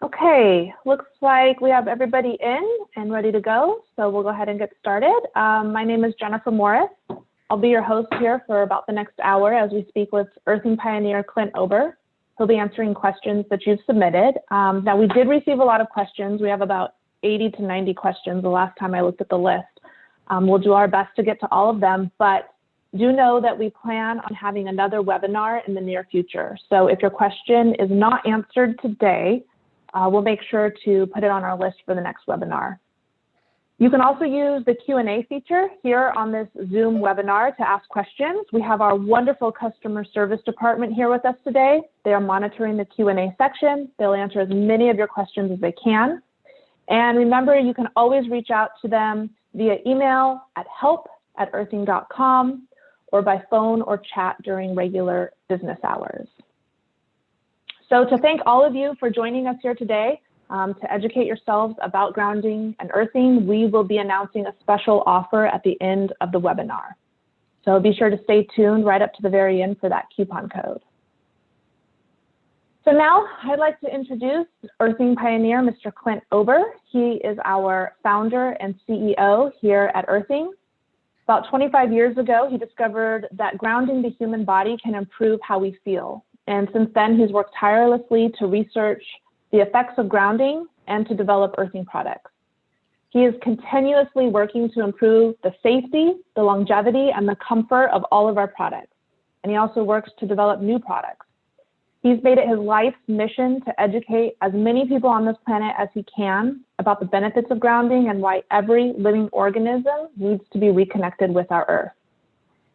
Okay, looks like we have everybody in and ready to go, so we'll go ahead and get started. My name is Jennifer Morris. I'll be your host here for about the next hour as we speak with earthing pioneer Clint Ober. He'll be answering questions that you've submitted. Now, we did receive a lot of questions. We have about 80 to 90 questions the last time I looked at the list. We'll do our best to get to all of them, but do know that we plan on having another webinar in the near future. So if your question is not answered today, we'll make sure to put it on our list for the next webinar. You can also use the Q&A feature here on this Zoom webinar to ask questions. We have our wonderful customer service department here with us today. They are monitoring the Q&A section. They'll answer as many of your questions as they can. And remember, you can always reach out to them via email at help@earthing.com or by phone or chat during regular business hours. So to thank all of you for joining us here today, to educate yourselves about grounding and earthing, we will be announcing a special offer at the end of the webinar. So be sure to stay tuned right up to the very end for that coupon code. So now I'd like to introduce earthing pioneer, Mr. Clint Ober. He is our founder and CEO here at Earthing. About 25 years ago, he discovered that grounding the human body can improve how we feel. And since then, he's worked tirelessly to research the effects of grounding and to develop earthing products. He is continuously working to improve the safety, the longevity, and the comfort of all of our products. And he also works to develop new products. He's made it his life's mission to educate as many people on this planet as he can about the benefits of grounding and why every living organism needs to be reconnected with our earth.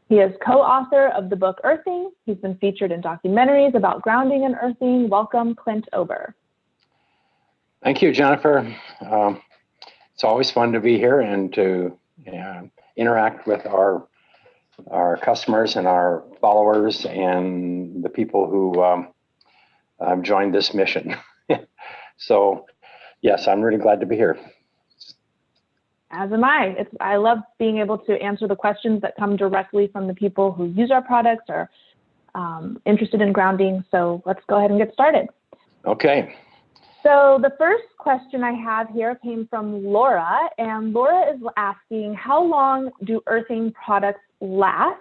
He is co-author of the book Earthing. He's been featured in documentaries about grounding and earthing. Welcome, Clint Ober. Thank you, Jennifer. It's always fun to be here and to interact with our customers and our followers and the people who have joined this mission. So, yes, I'm really glad to be here. As am I. I love being able to answer the questions that come directly from the people who use our products or interested in grounding. So let's go ahead and get started. Okay. So the first question I have here came from Laura, and Laura is asking, how long do earthing products last?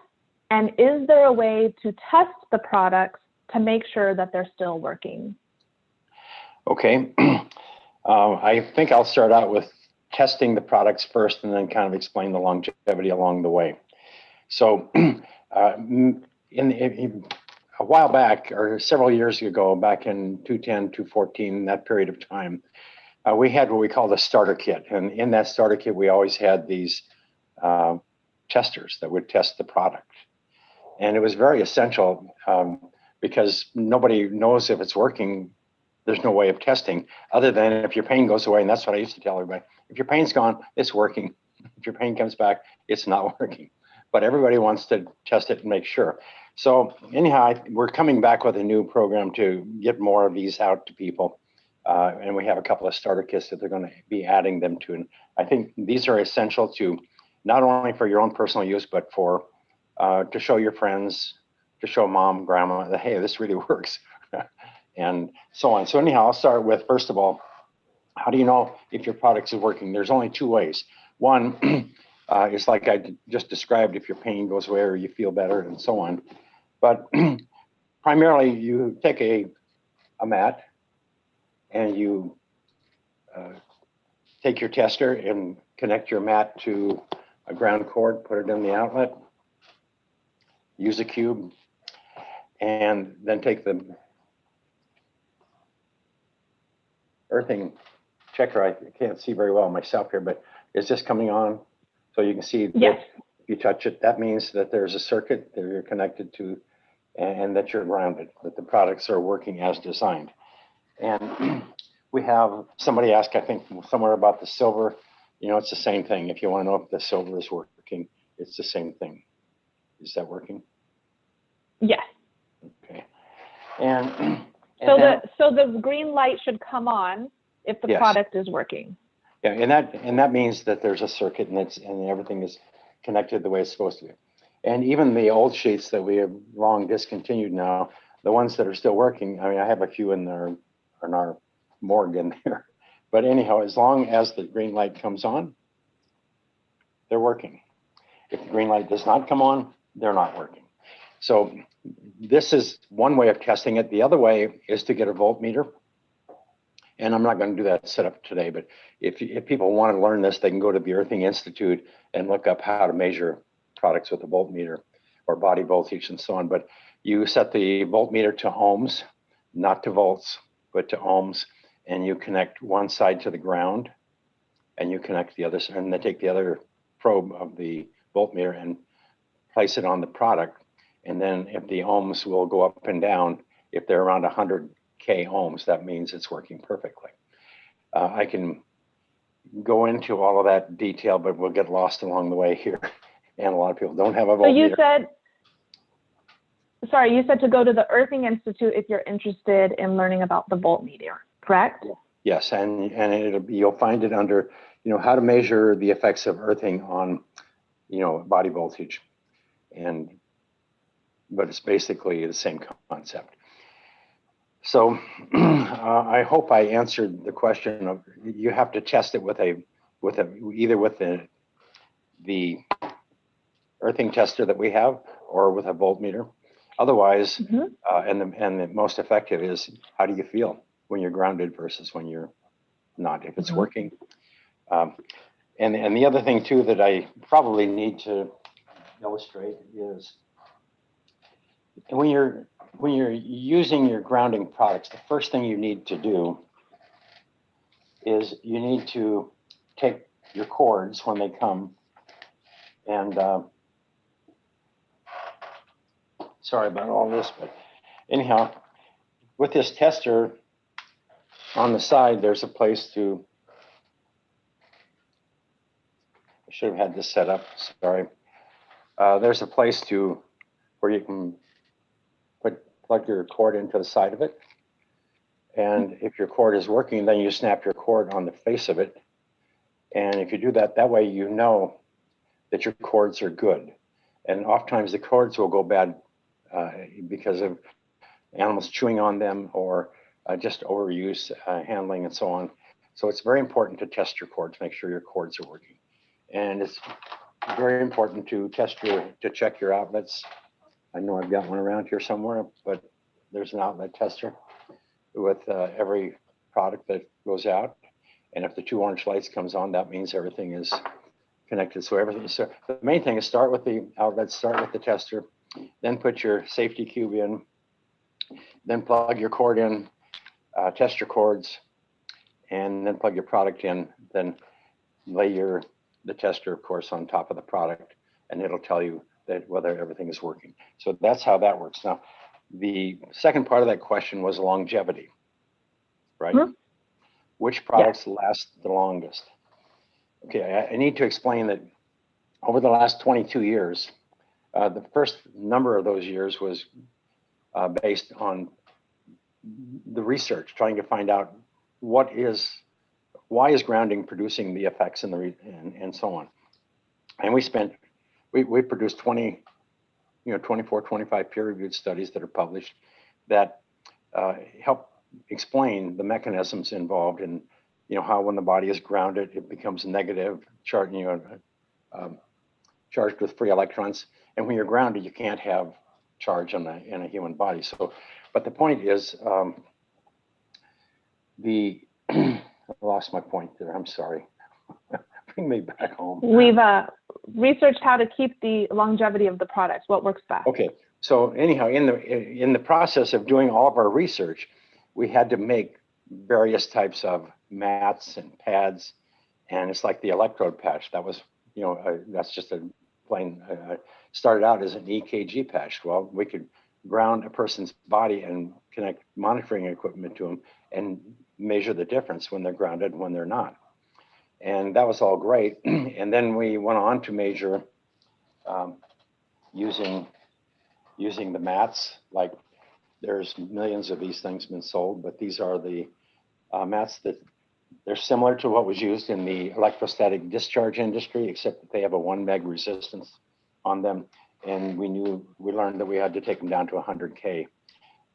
And is there a way to test the products to make sure that they're still working? Okay. I think I'll start out with testing the products first and then kind of explain the longevity along the way. So a while back, or several years ago, back in 2010, 2014, that period of time, we had what we call the starter kit. And in that starter kit, we always had these testers that would test the product. And it was very essential because nobody knows if it's working. There's no way of testing other than if your pain goes away. And that's what I used to tell everybody. If your pain's gone, it's working. If your pain comes back, it's not working. But everybody wants to test it and make sure. So anyhow, we're coming back with a new program to get more of these out to people. And we have a couple of starter kits that they're going to be adding them to. And I think these are essential to not only for your own personal use, but for to show your friends, to show mom, grandma that, hey, this really works. And so on. So anyhow, I'll start with, first of all, how do you know if your product is working? There's only two ways. One is like I just described, if your pain goes away or you feel better and so on. But primarily, you take a mat and you take your tester and connect your mat to a ground cord, put it in the outlet, use a cube, and then take the earthing checker. I can't see very well myself here, but it's just coming on. So you can see yes. That if you touch it, that means that there's a circuit that you're connected to and that you're grounded, that the products are working as designed. And we have somebody ask, I think, somewhere about the silver. You know, it's the same thing. If you want to know if the silver is working, it's the same thing. Is that working? Yes. Okay. And so the green light should come on if the product is working. Yeah, and that means that there's a circuit and everything is connected the way it's supposed to be. And even the old sheets that we have long discontinued now, the ones that are still working, I mean, I have a few in our morgue in there. But anyhow, as long as the green light comes on, they're working. If the green light does not come on, they're not working. So this is one way of testing it. The other way is to get a voltmeter. And I'm not going to do that setup today, but if people want to learn this, they can go to the Earthing Institute and look up how to measure products with a voltmeter or body voltage and so on. But you set the voltmeter to ohms, not to volts, but to ohms, and you connect one side to the ground, and you connect the other side, and then take the other probe of the voltmeter and place it on the product. And then if the ohms will go up and down, if they're around 100K ohms, that means it's working perfectly. I can go into all of that detail, but we'll get lost along the way here. And a lot of people don't have a voltmeter. So you said to go to the Earthing Institute if you're interested in learning about the voltmeter, correct? Yes, and you'll find it under, how to measure the effects of earthing on, body voltage. But it's basically the same concept. So I hope I answered the question of, you have to test it either with the earthing tester that we have or with a voltmeter. Otherwise, and the most effective is, how do you feel when you're grounded versus when you're not, if it's working. And the other thing too that I probably need to illustrate is when you're using your grounding products, the first thing you need to do is you need to take your cords when they come and sorry about all this, but anyhow, with this tester on the side, there's a place to, I should have had this set up, sorry. There's a place where you can plug your cord into the side of it. And if your cord is working, then you snap your cord on the face of it. And if you do that, that way you know that your cords are good. And oftentimes the cords will go bad because of animals chewing on them or just overuse, handling and so on. So it's very important to test your cords, make sure your cords are working. And it's very important to check your outlets. I know I've got one around here somewhere, but there's an outlet tester with every product that goes out. And if the 2 orange lights comes on, that means everything is connected. So the main thing is start with the outlets, start with the tester, then put your safety cube in, then plug your cord in, test your cords, and then plug your product in, then lay the tester, of course, on top of the product, and it'll tell you that whether everything is working. So that's how that works. Now, the second part of that question was longevity, right? Which products last the longest? Okay, I need to explain that over the last 22 years, the first number of those years was based on the research, trying to find out why is grounding producing the effects and so on. And we produced 24, 25 peer-reviewed studies that are published that help explain the mechanisms involved in, how when the body is grounded, it becomes negative, charged with free electrons. And when you're grounded, you can't have charge in a human body. So, but the point is, I lost my point there. I'm sorry. Bring me back home. We've researched how to keep the longevity of the product. What works best? Okay. So anyhow, in the process of doing all of our research, we had to make various types of mats and pads, and it's like the electrode patch. That was, that's just a plain. Started out as an EKG patch. Well, we could ground a person's body and connect monitoring equipment to them and measure the difference when they're grounded and when they're not. And that was all great. And then we went on to measure using the mats. Like there's millions of these things been sold, but these are the mats that they're similar to what was used in the electrostatic discharge industry, except that they have a 1 meg resistance on them. And we learned that we had to take them down to 100K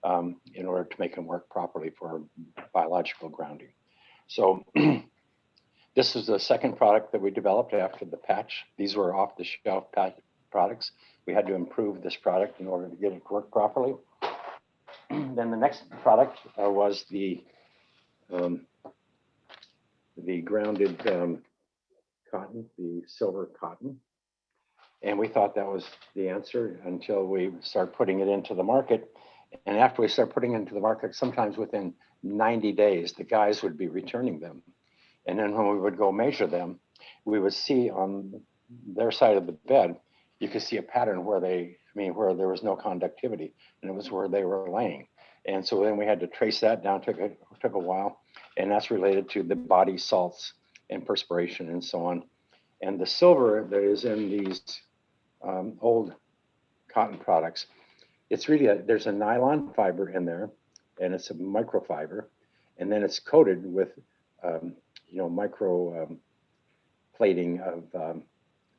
in order to make them work properly for biological grounding. So this is the second product that we developed after the patch. These were off-the-shelf patch products. We had to improve this product in order to get it to work properly. Then the next product was the grounded cotton, the silver cotton. And we thought that was the answer until we start putting it into the market. And after we start putting it into the market, sometimes within 90 days, the guys would be returning them. And then when we would go measure them, we would see on their side of the bed, you could see a pattern where where there was no conductivity, and it was where they were laying. And so then we had to trace that down, took a while, and that's related to the body salts and perspiration and so on. And the silver that is in these old cotton products, it's really there's a nylon fiber in there, and it's a microfiber, and then it's coated with micro plating of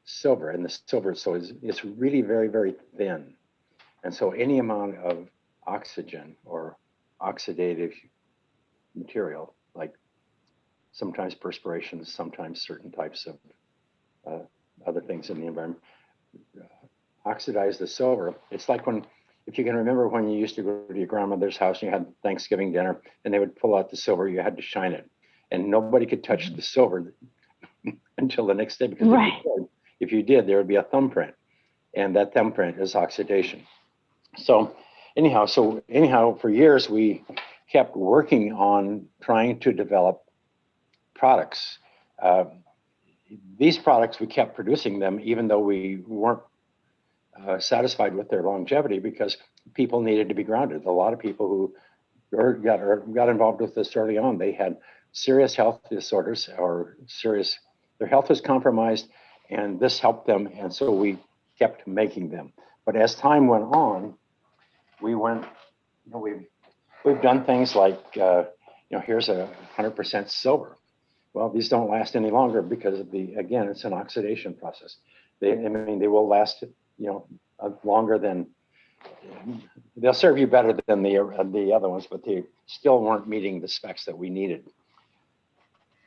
silver, and the silver, so it's really very, very thin. And so any amount of oxygen or oxidative material, like sometimes perspiration, sometimes certain types of other things in the environment, oxidize the silver. It's like if you can remember when you used to go to your grandmother's house and you had Thanksgiving dinner and they would pull out the silver, you had to shine it. And nobody could touch the silver until the next day, because if you did, there would be a thumbprint. And that thumbprint is oxidation. So anyhow, for years, we kept working on trying to develop products. These products, we kept producing them, even though we weren't satisfied with their longevity, because people needed to be grounded. A lot of people who got involved with this early on, they had serious health disorders, or their health was compromised, and this helped them. And so we kept making them. But as time went on, we've done things like, here's 100% silver. Well, these don't last any longer because of again, it's an oxidation process. They will last, longer than, they'll serve you better than the other ones, but they still weren't meeting the specs that we needed.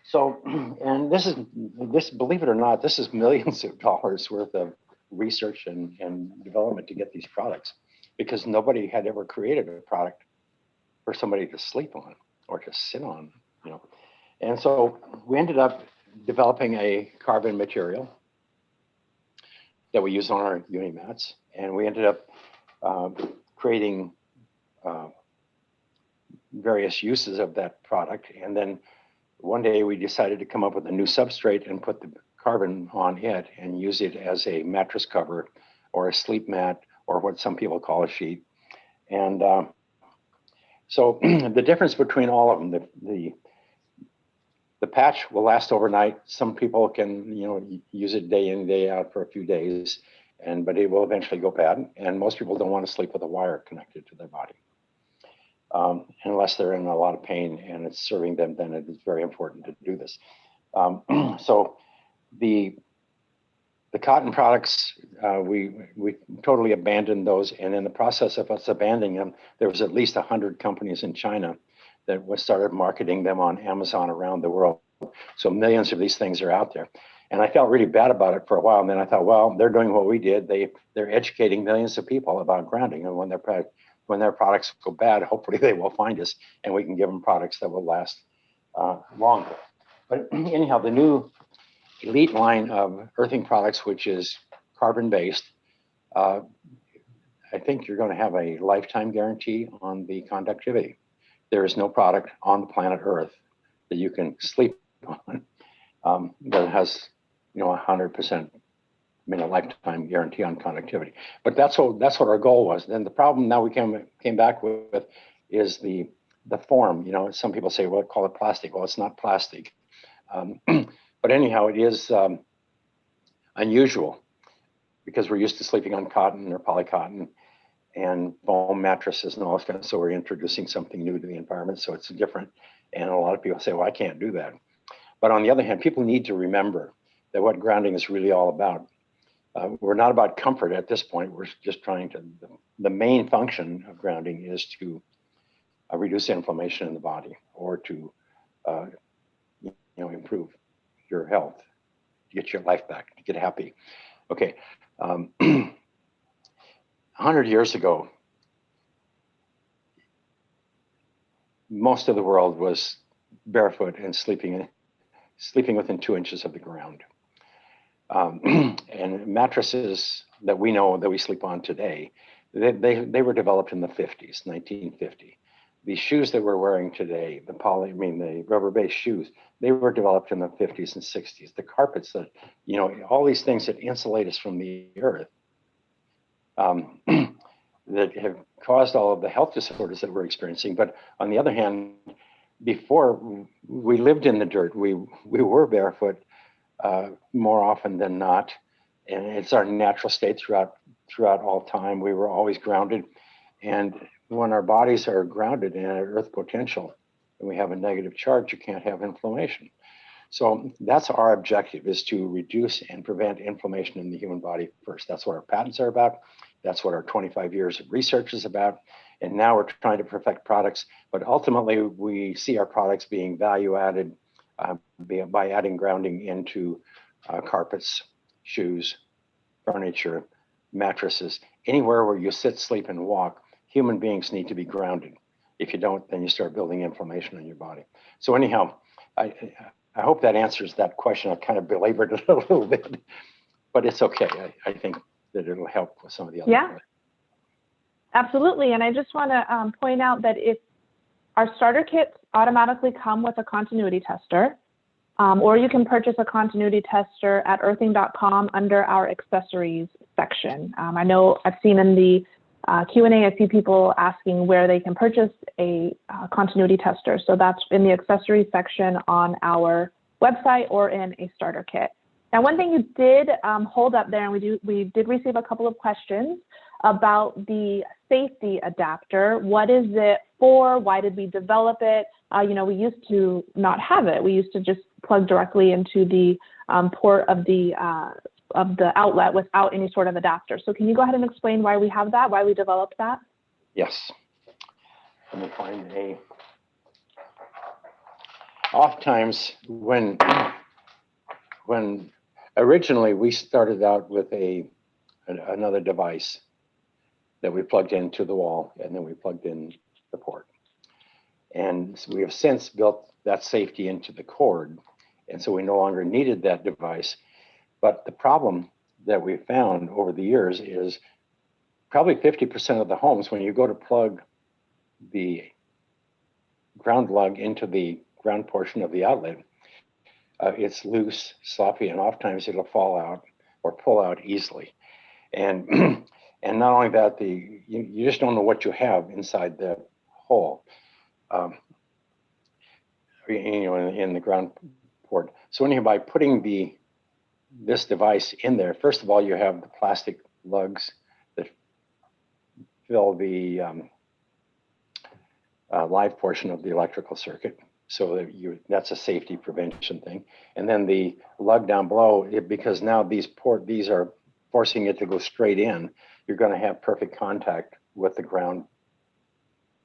So, and this, believe it or not, this is millions of dollars worth of research and development to get these products, because nobody had ever created a product for somebody to sleep on or to sit on, And so we ended up developing a carbon material that we use on our uni mats, and we ended up creating various uses of that product. And then one day we decided to come up with a new substrate and put the carbon on it and use it as a mattress cover or a sleep mat, or what some people call a sheet. And so the difference between all of them, the patch will last overnight. Some people can, use it day in, day out for a few days, but it will eventually go bad. And most people don't want to sleep with a wire connected to their body, unless they're in a lot of pain and it's serving them. Then it is very important to do this. So the cotton products, we totally abandoned those. And in the process of us abandoning them, there was at least 100 companies in China that started marketing them on Amazon around the world. So millions of these things are out there. And I felt really bad about it for a while. And then I thought, well, they're doing what we did. They're educating millions of people about grounding. And when their products go bad, hopefully they will find us and we can give them products that will last longer. But anyhow, the new elite line of earthing products, which is carbon-based, I think you're going to have a lifetime guarantee on the conductivity. There is no product on the planet Earth that you can sleep on that has, 100%, a lifetime guarantee on conductivity. But that's what our goal was. Then the problem now we came back with is the form. Some people say, well, call it plastic. Well, it's not plastic. But anyhow, it is unusual because we're used to sleeping on cotton or polycotton and foam mattresses and all this kind of, so we're introducing something new to the environment, so it's different. And a lot of people say, well, I can't do that. But on the other hand, people need to remember that what grounding is really all about. We're not about comfort at this point. We're just trying to, the main function of grounding is to reduce inflammation in the body, or to improve your health, to get your life back, to get happy. Okay. 100 years ago, most of the world was barefoot and sleeping within 2 inches of the ground. And mattresses that we know that we sleep on today, they were developed in the 50s, 1950. The shoes that we're wearing today, the rubber-based shoes, they were developed in the 50s and 60s. The carpets that, all these things that insulate us from the earth, that have caused all of the health disorders that we're experiencing. But on the other hand, before we lived in the dirt, we were barefoot more often than not, and it's our natural state throughout all time. We were always grounded, and when our bodies are grounded in an earth potential and we have a negative charge, you can't have inflammation. So that's our objective, is to reduce and prevent inflammation in the human body first. That's what our patents are about. That's what our 25 years of research is about. And now we're trying to perfect products, but ultimately we see our products being value added by adding grounding into carpets, shoes, furniture, mattresses, anywhere where you sit, sleep, and walk. Human beings need to be grounded. If you don't, then you start building inflammation in your body. So anyhow, I hope that answers that question. I kind of belabored it a little bit, but it's okay. I think that it'll help with some of the other. Yeah, absolutely. And I just want to point out that if our starter kits automatically come with a continuity tester, or you can purchase a continuity tester at earthing.com under our accessories section. I know I've seen in the Q&A a few people asking where they can purchase a continuity tester. So that's in the accessories section on our website or in a starter kit. Now, one thing you did hold up there, and we did receive a couple of questions about the safety adapter. What is it for? Why did we develop it? We used to not have it. We used to just plug directly into the port of the outlet without any sort of adapter. So can you go ahead and explain why we have that, why we developed that? Yes. Let me find oftentimes when originally we started out with another device that we plugged into the wall, and then we plugged in the port. And so we have since built that safety into the cord, and so we no longer needed that device. But the problem that we found over the years is probably 50% of the homes, when you go to plug the ground lug into the ground portion of the outlet, it's loose, sloppy, and oftentimes it'll fall out or pull out easily. And and not only that, you just don't know what you have inside the hole, in the ground port. So anyhow, by putting this device in there, first of all, you have the plastic lugs that fill the live portion of the electrical circuit. So that that's a safety prevention thing. And then the lug down below, because now these are forcing it to go straight in, you're going to have perfect contact with the ground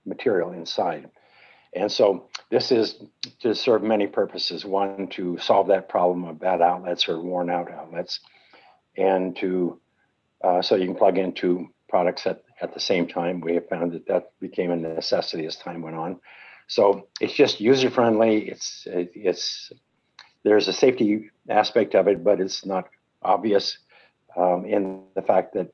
material inside. And so this is to serve many purposes. One, to solve that problem of bad outlets or worn out outlets, and so you can plug into products at the same time. We have found that became a necessity as time went on. So it's just user friendly. There's a safety aspect of it, but it's not obvious in the fact that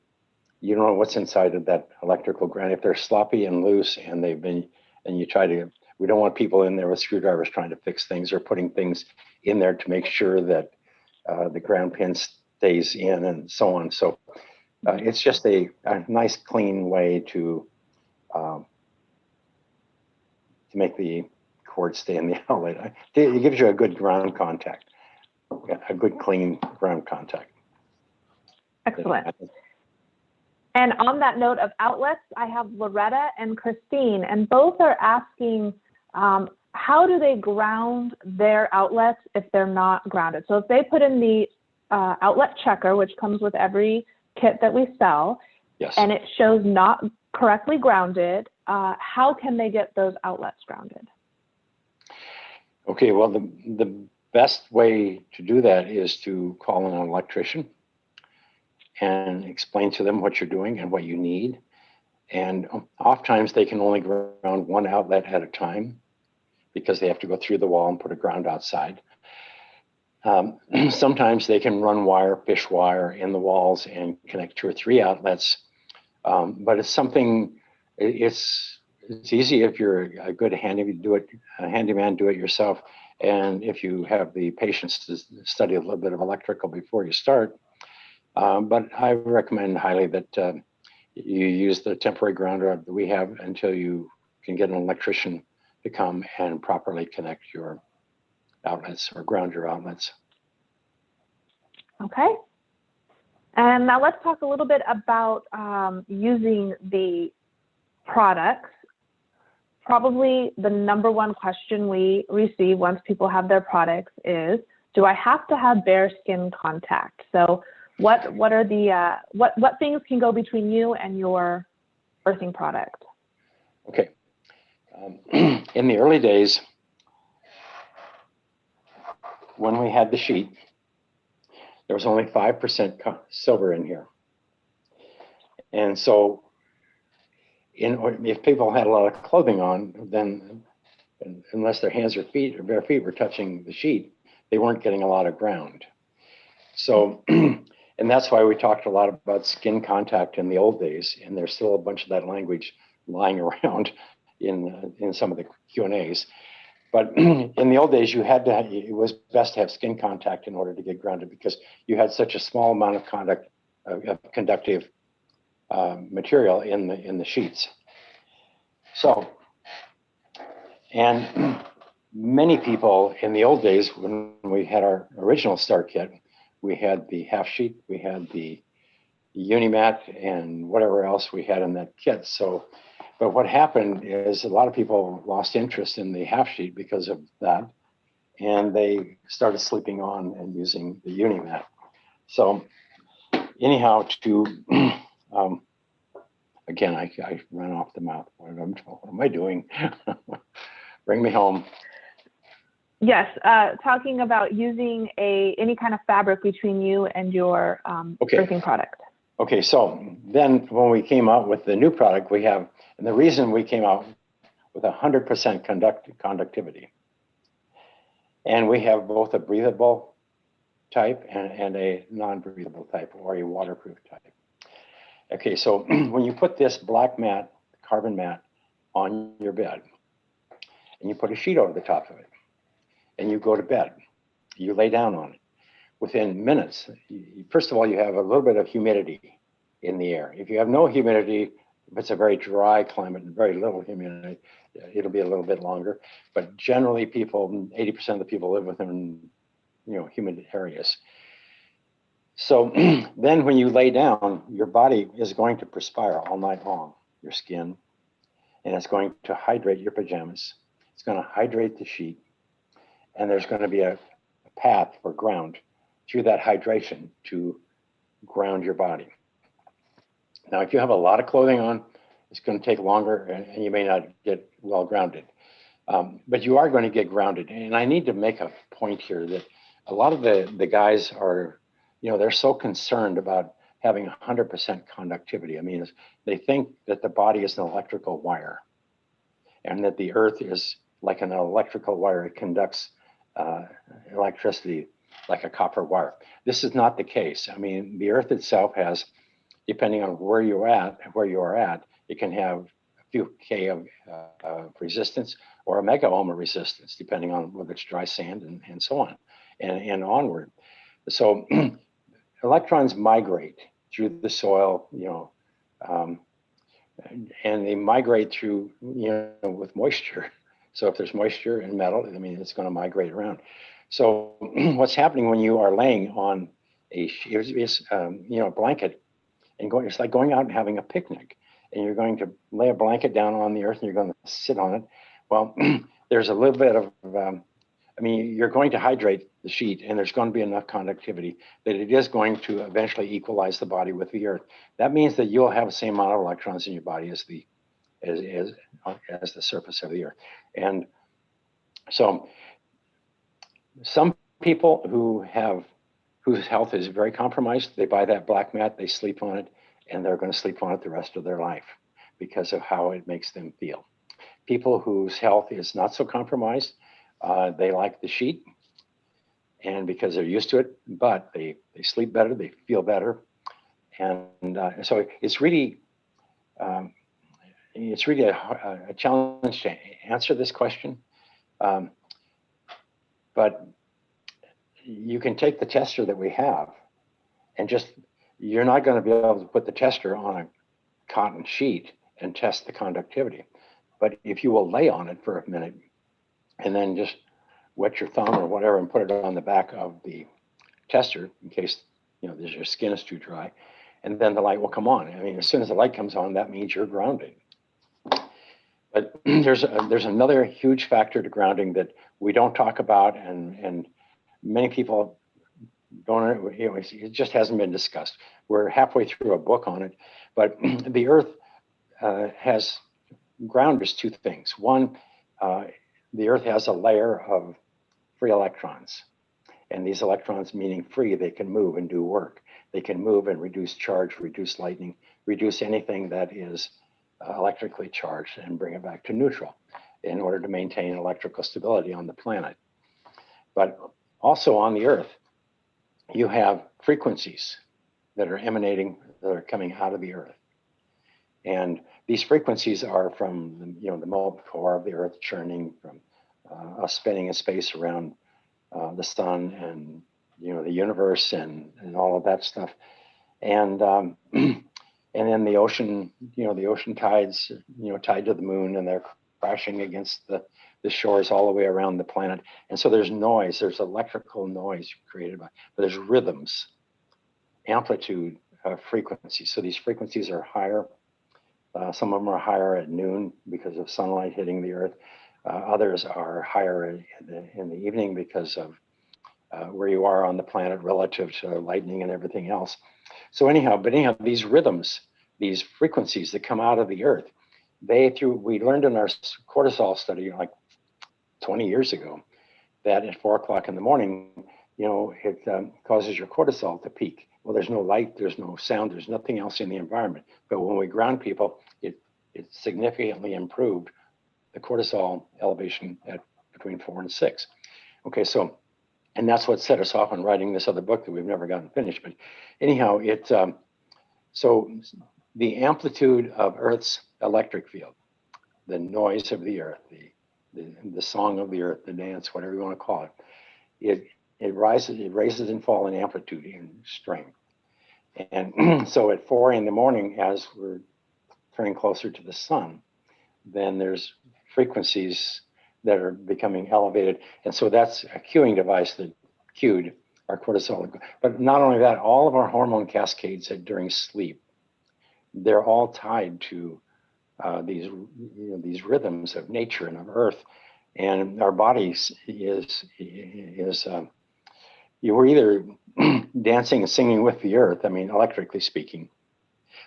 you don't know what's inside of that electrical ground. If they're sloppy and loose and we don't want people in there with screwdrivers trying to fix things or putting things in there to make sure that the ground pin stays in and so on. So it's just a nice, clean way to make the cord stay in the outlet. It gives you a good ground contact, a good, clean ground contact. Excellent. And on that note of outlets, I have Loretta and Christine, and both are asking, how do they ground their outlets if they're not grounded? So if they put in the outlet checker, which comes with every kit that we sell, Yes. and it shows not correctly grounded, how can they get those outlets grounded? Okay, well, the best way to do that is to call an electrician and explain to them what you're doing and what you need. And oftentimes they can only ground one outlet at a time because they have to go through the wall and put a ground outside. Sometimes they can run wire, fish wire in the walls and connect 2 or 3 outlets. But it's something, it's easy if you're a good handyman, do it yourself. And if you have the patience to study a little bit of electrical before you start. But I recommend highly that you use the temporary grounder that we have until you can get an electrician to come and properly connect your outlets or ground your outlets. Okay. And now let's talk a little bit about using the products. Probably the number one question we receive once people have their products is, do I have to have bare skin contact? So what are the what things can go between you and your earthing product? Okay. In the early days, when we had the sheet, there was only 5% silver in here. And so if people had a lot of clothing on, then unless their hands or feet or bare feet were touching the sheet, they weren't getting a lot of ground. So, and that's why we talked a lot about skin contact in the old days, and there's still a bunch of that language lying around in some of the Q&As. But in the old days, it was best to have skin contact in order to get grounded because you had such a small amount of conductive material in the sheets. So, and many people in the old days, when we had our original start kit, we had the half sheet, we had the Unimat, and whatever else we had in that kit. So, but what happened is a lot of people lost interest in the half sheet because of that, and they started sleeping on and using the Unimat. So, anyhow, again, I ran off the mouth. What am I doing? Bring me home. Yes, talking about using any kind of fabric between you and your earthing product. Okay, so then when we came out with the new product we have, and the reason we came out with 100% conductivity, and we have both a breathable type and a non-breathable type, or a waterproof type. Okay, so when you put this black mat, carbon mat, on your bed, and you put a sheet over the top of it, and you go to bed, you lay down on it. Within minutes, first of all, you have a little bit of humidity in the air. If you have no humidity, if it's a very dry climate and very little humidity, it'll be a little bit longer. But generally, 80% of the people live within, humid areas. So then when you lay down, your body is going to perspire all night long, your skin, and it's going to hydrate your pajamas. It's going to hydrate the sheet, and there's going to be a path for ground through that hydration to ground your body. Now, if you have a lot of clothing on, it's going to take longer and you may not get well grounded. But you are going to get grounded. And I need to make a point here that a lot of the guys are, they're so concerned about having 100% conductivity. I mean, they think that the body is an electrical wire and that the earth is like an electrical wire. It conducts electricity like a copper wire. This is not the case. I mean, the earth itself has, depending on where you are at, it can have a few K of resistance or a mega ohm of resistance, depending on whether it's dry sand and so on and onward. So electrons migrate through the soil, and they migrate through, with moisture. So if there's moisture and metal, I mean, it's going to migrate around. So what's happening when you are laying on a blanket and it's like going out and having a picnic, and you're going to lay a blanket down on the earth and you're going to sit on it. Well, there's a little bit of I mean, you're going to hydrate the sheet, and there's going to be enough conductivity that it is going to eventually equalize the body with the earth. That means that you'll have the same amount of electrons in your body as the surface of the earth. And so some people whose health is very compromised, they buy that black mat, they sleep on it, and they're going to sleep on it the rest of their life because of how it makes them feel. People whose health is not so compromised, they like the sheet, and because they're used to it, but they sleep better, they feel better. And so it's really a challenge to answer this question. But you can take the tester that we have and you're not going to be able to put the tester on a cotton sheet and test the conductivity. But if you will lay on it for a minute and then just wet your thumb or whatever and put it on the back of the tester in case your skin is too dry, and then the light will come on. I mean, as soon as the light comes on, that means you're grounded. But there's another huge factor to grounding that we don't talk about, and many people don't. It just hasn't been discussed. We're halfway through a book on it, but the Earth has ground is two things. One, the Earth has a layer of free electrons, and these electrons, meaning free, they can move and do work. They can move and reduce charge, reduce lightning, reduce anything that is electrically charged and bring it back to neutral in order to maintain electrical stability on the planet. But also on the Earth, you have frequencies that are emanating, that are coming out of the Earth. And these frequencies are from the molten core of the Earth churning, from us spinning in space around the sun and the universe and all of that stuff. And and then the ocean, the ocean tides, tied to the moon, and they're crashing against the shores all the way around the planet. And so there's noise, there's electrical noise created but there's rhythms, amplitude, frequencies. So these frequencies are higher. Some of them are higher at noon because of sunlight hitting the Earth. Others are higher in the evening because of where you are on the planet relative to lightning and everything else. So anyhow, these rhythms, these frequencies that come out of the Earth, we learned in our cortisol study like 20 years ago that at 4 o'clock in the morning, it causes your cortisol to peak. Well, there's no light, there's no sound, there's nothing else in the environment. But when we ground people, it significantly improved the cortisol elevation at between 4 and 6. Okay, so, and that's what set us off on writing this other book that we've never gotten finished. But anyhow, so the amplitude of Earth's electric field, the noise of the Earth, the song of the Earth, the dance, whatever you want to call it, it raises and falls in amplitude and strength. And so at 4 in the morning, as we're turning closer to the sun, then there's frequencies that are becoming elevated. And so that's a cueing device that cued our cortisol. But not only that, all of our hormone cascades during sleep, they're all tied to these rhythms of nature and of Earth. And our bodies we're either dancing and singing with the Earth, I mean, electrically speaking.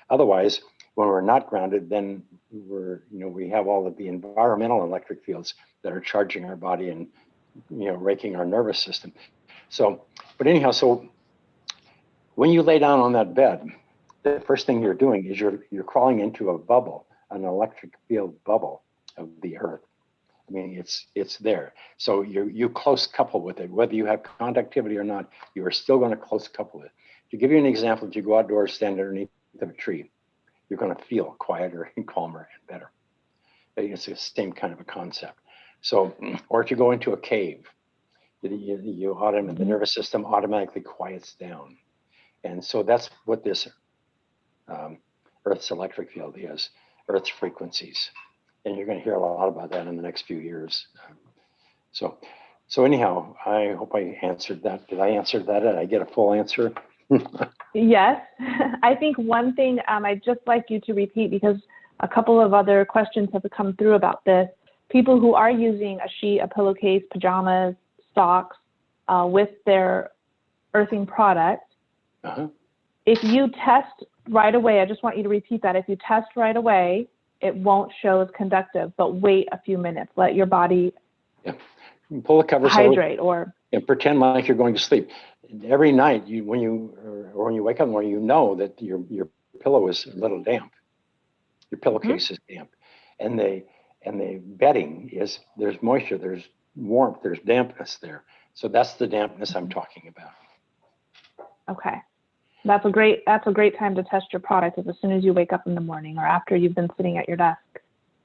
Otherwise, when we're not grounded, then we have all of the environmental electric fields that are charging our body and, raking our nervous system. So, but anyhow, so when you lay down on that bed, the first thing you're doing is you're crawling into a bubble, an electric field bubble of the Earth. I mean, it's there. So you close couple with it, whether you have conductivity or not. You are still going to close couple it. To give you an example, if you go outdoors, stand underneath of a tree, you're going to feel quieter and calmer and better. It's the same kind of a concept. So, or if you go into a cave, the nervous system automatically quiets down. And so that's what this Earth's electric field is, Earth's frequencies. And you're going to hear a lot about that in the next few years. So anyhow, I hope I answered that. Did I answer that? Did I get a full answer? Yes. I think one thing I'd just like you to repeat, because a couple of other questions have come through about this. People who are using a sheet, a pillowcase, pajamas, stalks with their earthing product. If you test right away, I just want you to repeat that. If you test right away, it won't show as conductive, but wait a few minutes. Let your body pull the covers hydrate and pretend like you're going to sleep. Every night, when you wake up in the morning, you know that your pillow is a little damp. Your pillowcase is damp, and the bedding is, there's moisture, there's warmth, there's dampness there. So that's the dampness I'm talking about. Okay. That's a great time to test your product, is as soon as you wake up in the morning or after you've been sitting at your desk.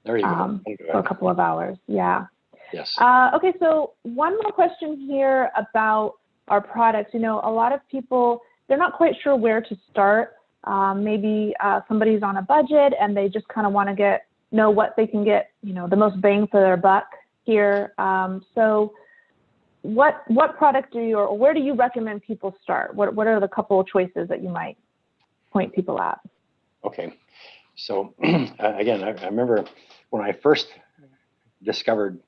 There you go. For a couple of hours. Yeah. Yes. Okay, so one more question here about our products. You know, a lot of people, they're not quite sure where to start. Maybe somebody's on a budget and they just kind of want to know what they can get, the most bang for their buck here. So what product or where do you recommend people start? What are the couple of choices that you might point people at? Okay. So again, I remember when I first discovered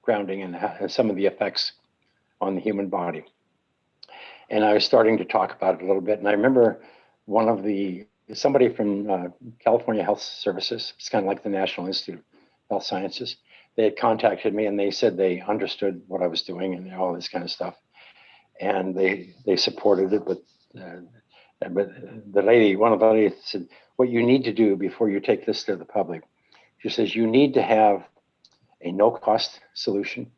grounding and some of the effects on the human body. And I was starting to talk about it a little bit. And I remember somebody from California Health Services, it's kind of like the National Institute of Health Sciences. They had contacted me and they said they understood what I was doing and all this kind of stuff. And they supported it, but one of the ladies said, what you need to do before you take this to the public, she says, you need to have a no-cost solution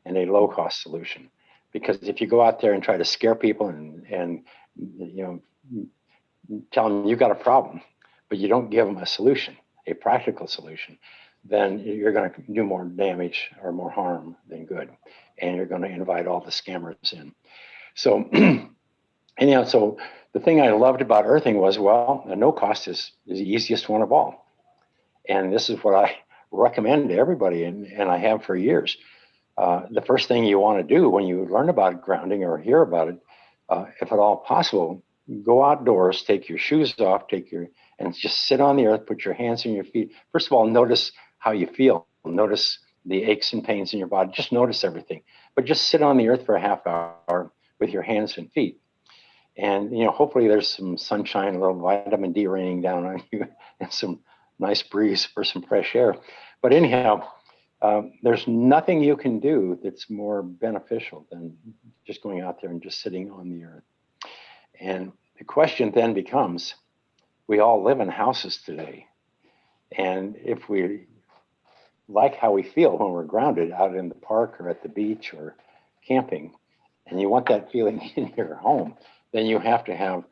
and a low-cost solution. Because if you go out there and try to scare people and tell them you've got a problem, but you don't give them a solution, a practical solution, then you're going to do more damage or more harm than good. And you're going to invite all the scammers in. So anyhow, so the thing I loved about earthing was, well, the no cost is the easiest one of all. And this is what I recommend to everybody, and I have for years. The first thing you want to do when you learn about grounding or hear about it, if at all possible, go outdoors, take your shoes off, and just sit on the earth, put your hands on your feet. First of all, notice how you feel. Notice the aches and pains in your body. Just notice everything. But just sit on the earth for a half hour with your hands and feet. And, hopefully there's some sunshine, a little vitamin D raining down on you, and some nice breeze for some fresh air. But anyhow, there's nothing you can do that's more beneficial than just going out there and just sitting on the earth. And the question then becomes, we all live in houses today. And if we like how we feel when we're grounded out in the park or at the beach or camping, and you want that feeling in your home, then you have to have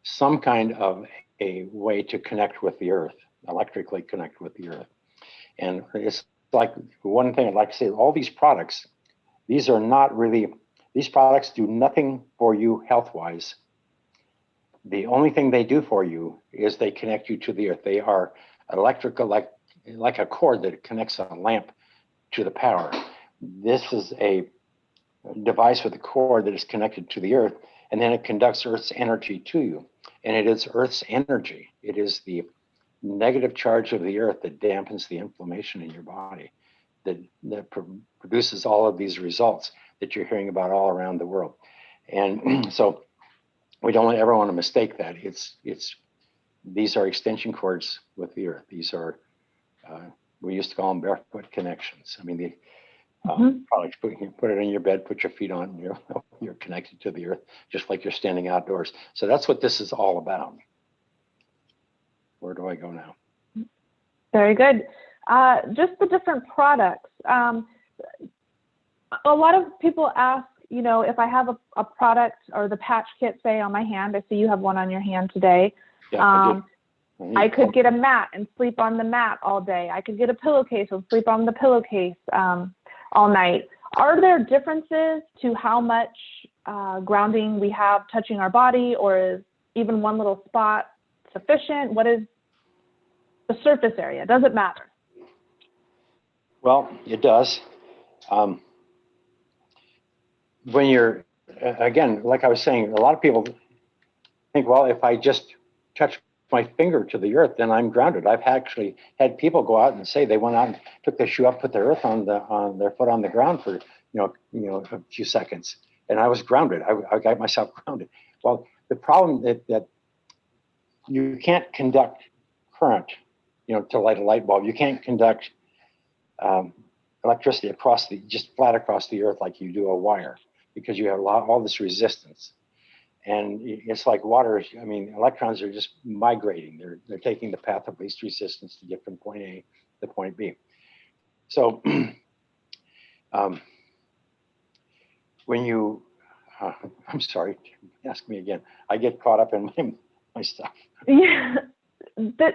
some kind of a way to connect with the earth, electrically connect with the earth. And it's like one thing I'd like to say, all these products, these products do nothing for you health-wise. The only thing they do for you is they connect you to the earth. They are electrical, like a cord that connects a lamp to the power. This is a device with a cord that is connected to the earth, and then it conducts Earth's energy to you. And it is Earth's energy. It is the negative charge of the earth that dampens the inflammation in your body, that produces all of these results that you're hearing about all around the world. And so we don't ever want to mistake that. These are extension cords with the earth. These are, we used to call them barefoot connections. I mean, products, you put it in your bed, put your feet on, you're connected to the earth, just like you're standing outdoors. So that's what this is all about. Where do I go now? Very good. Just the different products. A lot of people ask, if I have a product or the patch kit, say, on my hand, I see you have one on your hand today. Yeah, I could get a mat and sleep on the mat all day. I could get a pillowcase and sleep on the pillowcase all night. Are there differences to how much grounding we have touching our body, or is even one little spot sufficient? What is the surface area? Does it matter? Well, it does. When you're, again, like I was saying, a lot of people think, well, if I just touch my finger to the earth, then I'm grounded. I've actually had people go out and say they went out and took their shoe up, put their earth on their foot on the ground for a few seconds, and I was grounded. I got myself grounded. Well, the problem that you can't conduct current, to light a light bulb. You can't conduct electricity just flat across the earth like you do a wire, because you have all this resistance. And it's like water. I mean, electrons are just migrating. They're taking the path of least resistance to get from point A to point B. So when you, I'm sorry, ask me again. I get caught up in my stuff. Yeah. But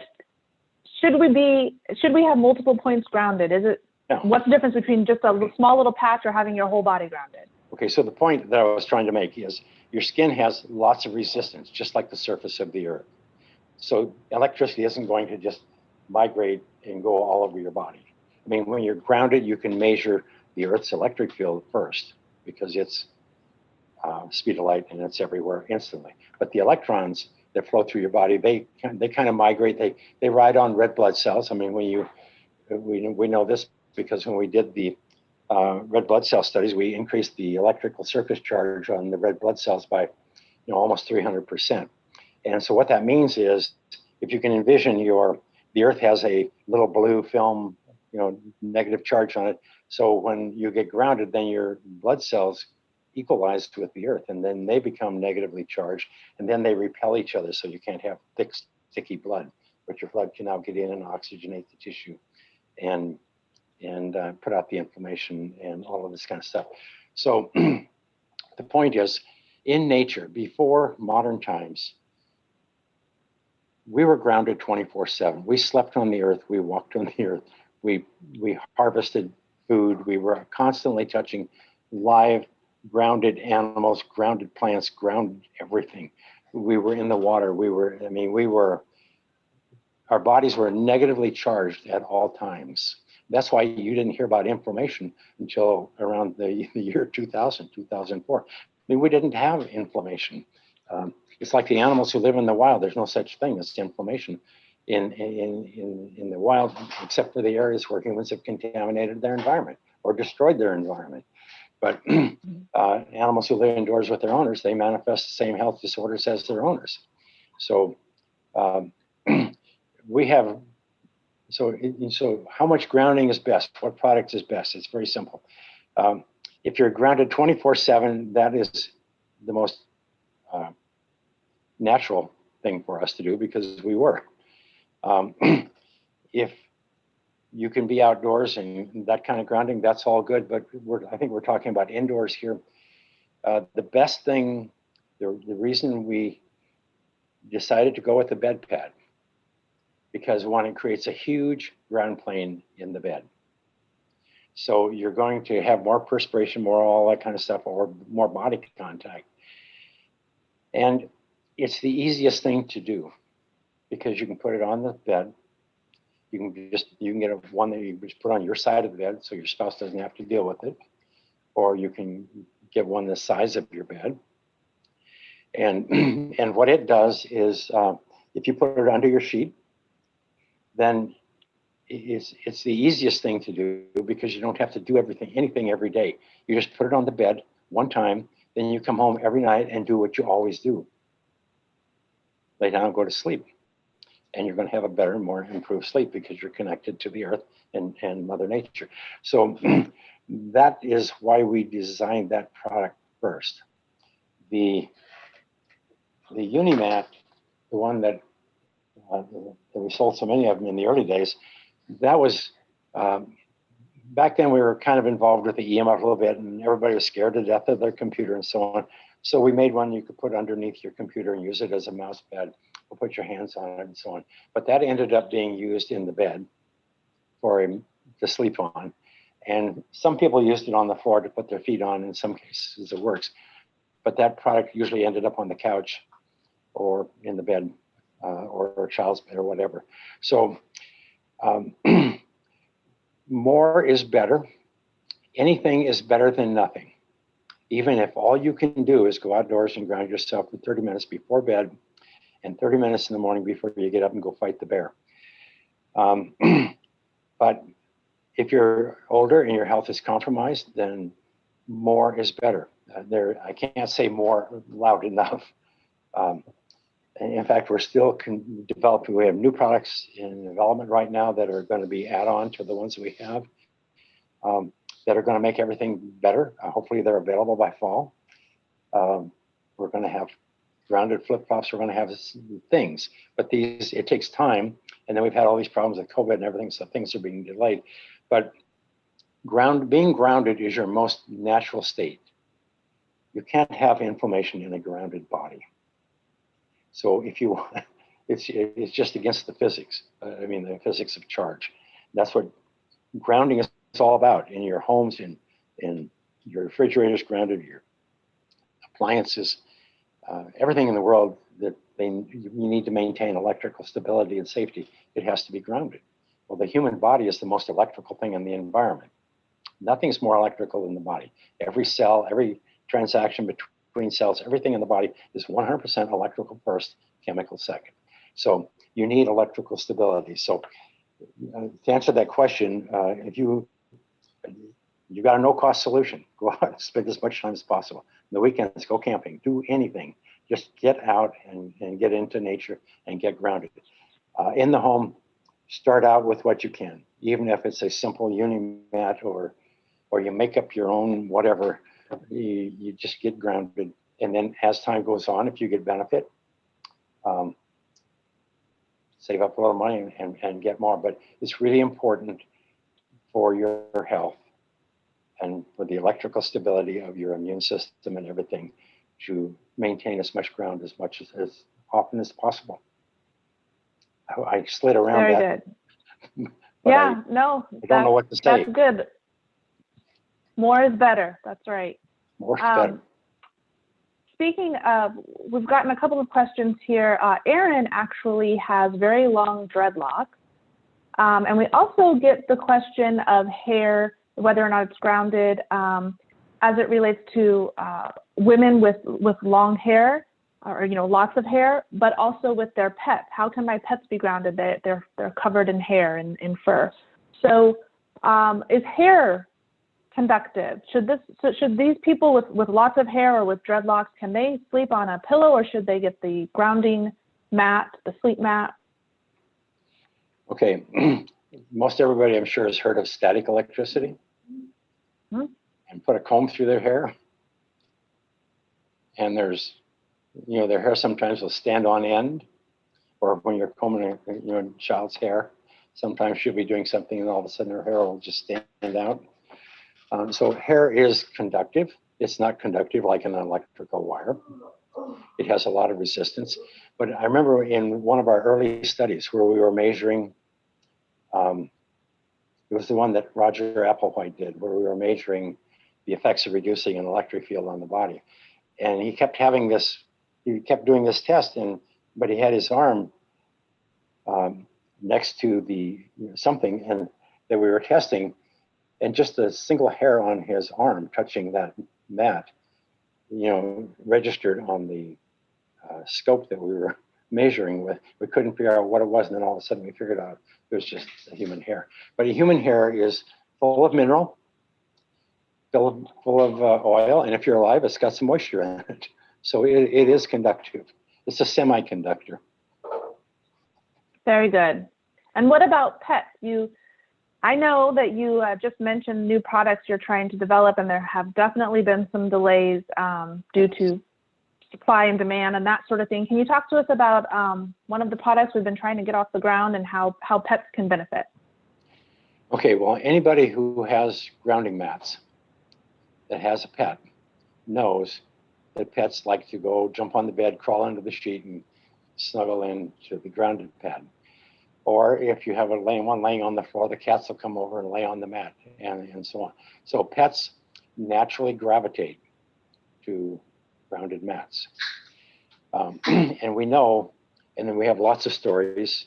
should we have multiple points grounded? What's the difference between just a small little patch or having your whole body grounded? Okay, so the point that I was trying to make is your skin has lots of resistance, just like the surface of the earth. So electricity isn't going to just migrate and go all over your body. I mean, when you're grounded, you can measure the Earth's electric field first, because it's speed of light and it's everywhere instantly. But the electrons that flow through your body, they kind of migrate. They ride on red blood cells. I mean, we know this because when we did the red blood cell studies, we increased the electrical surface charge on the red blood cells by almost 300%. And so what that means is, if you can envision the Earth has a little blue film, negative charge on it. So when you get grounded, then your blood cells equalize with the Earth, and then they become negatively charged, and then they repel each other. So you can't have thick, sticky blood, but your blood can now get in and oxygenate the tissue and put out the inflammation and all of this kind of stuff. So the point is, in nature, before modern times, we were grounded 24/7. We slept on the earth. We walked on the earth. We harvested food. We were constantly touching live, grounded animals, grounded plants, grounded everything. We were in the water. Our bodies were negatively charged at all times. That's why you didn't hear about inflammation until around the year 2000, 2004. I mean, we didn't have inflammation. It's like the animals who live in the wild. There's no such thing as inflammation in the wild, except for the areas where humans have contaminated their environment or destroyed their environment. But animals who live indoors with their owners, they manifest the same health disorders as their owners. So So how much grounding is best? What product is best? It's very simple. If you're grounded 24/7, that is the most natural thing for us to do, because we were. If you can be outdoors and that kind of grounding, that's all good. But I think we're talking about indoors here. The best thing, the reason we decided to go with the bed pad, because one, it creates a huge ground plane in the bed. So you're going to have more perspiration, more all that kind of stuff, or more body contact. And it's the easiest thing to do, because you can put it on the bed. You can get one that you just put on your side of the bed, so your spouse doesn't have to deal with it. Or you can get one the size of your bed. And what it does is, if you put it under your sheet, then it's the easiest thing to do, because you don't have to do anything every day. You just put it on the bed one time, then you come home every night and do what you always do. Lay down and go to sleep. And you're going to have a better, more improved sleep, because you're connected to the earth and Mother Nature. So that is why we designed that product first. The Unimat, the one that we sold so many of them in the early days, that was, back then we were kind of involved with the EMF a little bit, and everybody was scared to death of their computer and so on. So we made one you could put underneath your computer and use it as a mouse pad, or put your hands on it and so on. But that ended up being used in the bed for him to sleep on. And some people used it on the floor to put their feet on. In some cases it works. But that product usually ended up on the couch or in the bed, or a child's bed or whatever. So more is better. Anything is better than nothing. Even if all you can do is go outdoors and ground yourself for 30 minutes before bed and 30 minutes in the morning before you get up and go fight the bear. But if you're older and your health is compromised, then more is better. I can't say more loud enough. And in fact, we're still developing. We have new products in development right now that are going to be add-on to the ones we have, that are going to make everything better. Hopefully, they're available by fall. We're going to have grounded flip-flops. We're going to have things, but it takes time. And then we've had all these problems with COVID and everything, so things are being delayed. But being grounded is your most natural state. You can't have inflammation in a grounded body. So if you, it's just against the physics. I mean, the physics of charge. That's what grounding is all about. In your homes, in your refrigerators grounded, your appliances, everything in the world that you need to maintain electrical stability and safety, it has to be grounded. Well, the human body is the most electrical thing in the environment. Nothing's more electrical than the body. Every cell, every transaction between cells, everything in the body is 100% electrical first, chemical second. So you need electrical stability. So to answer that question, if you got a no-cost solution, go out and spend as much time as possible. On the weekends, go camping, do anything. Just get out and get into nature and get grounded. In the home, start out with what you can, even if it's a simple uni-mat or you make up your own whatever. You just get grounded, and then as time goes on, if you get benefit, save up a little money and get more. But it's really important for your health and for the electrical stability of your immune system and everything to maintain as much ground as often as possible. I slid around Very that. Good. Yeah, I don't know what to say. That's good. More is better. That's right. More is better. Speaking of, we've gotten a couple of questions here. Aaron actually has very long dreadlocks. And we also get the question of hair, whether or not it's grounded, as it relates to women with long hair, or lots of hair, but also with their pets. How can my pets be grounded? They're covered in hair and in fur. So is hair conductive? Should these people with lots of hair or with dreadlocks, can they sleep on a pillow, or should they get the grounding mat, the sleep mat? Okay, most everybody I'm sure has heard of static electricity. Mm-hmm. And put a comb through their hair. And there's, their hair sometimes will stand on end, or when you're combing a child's hair, sometimes she'll be doing something and all of a sudden her hair will just stand out. So hair is conductive. It's not conductive like an electrical wire. It has a lot of resistance. But I remember in one of our early studies where we were measuring, it was the one that Roger Applewhite did, where we were measuring the effects of reducing an electric field on the body. And he kept doing this test, but he had his arm next to the something and that we were testing, and just a single hair on his arm touching that mat, registered on the scope that we were measuring with. We couldn't figure out what it was, and then all of a sudden we figured out it was just a human hair. But a human hair is full of mineral, full of oil, and if you're alive, it's got some moisture in it. So it is conductive. It's a semiconductor. Very good. And what about pets? I know that you just mentioned new products you're trying to develop, and there have definitely been some delays due to supply and demand and that sort of thing. Can you talk to us about one of the products we've been trying to get off the ground and how pets can benefit? Okay, well, anybody who has grounding mats that has a pet knows that pets like to go jump on the bed, crawl under the sheet, and snuggle into the grounded pad. Or if you have one laying on the floor, the cats will come over and lay on the mat and so on. So pets naturally gravitate to grounded mats. And we know, and then we have lots of stories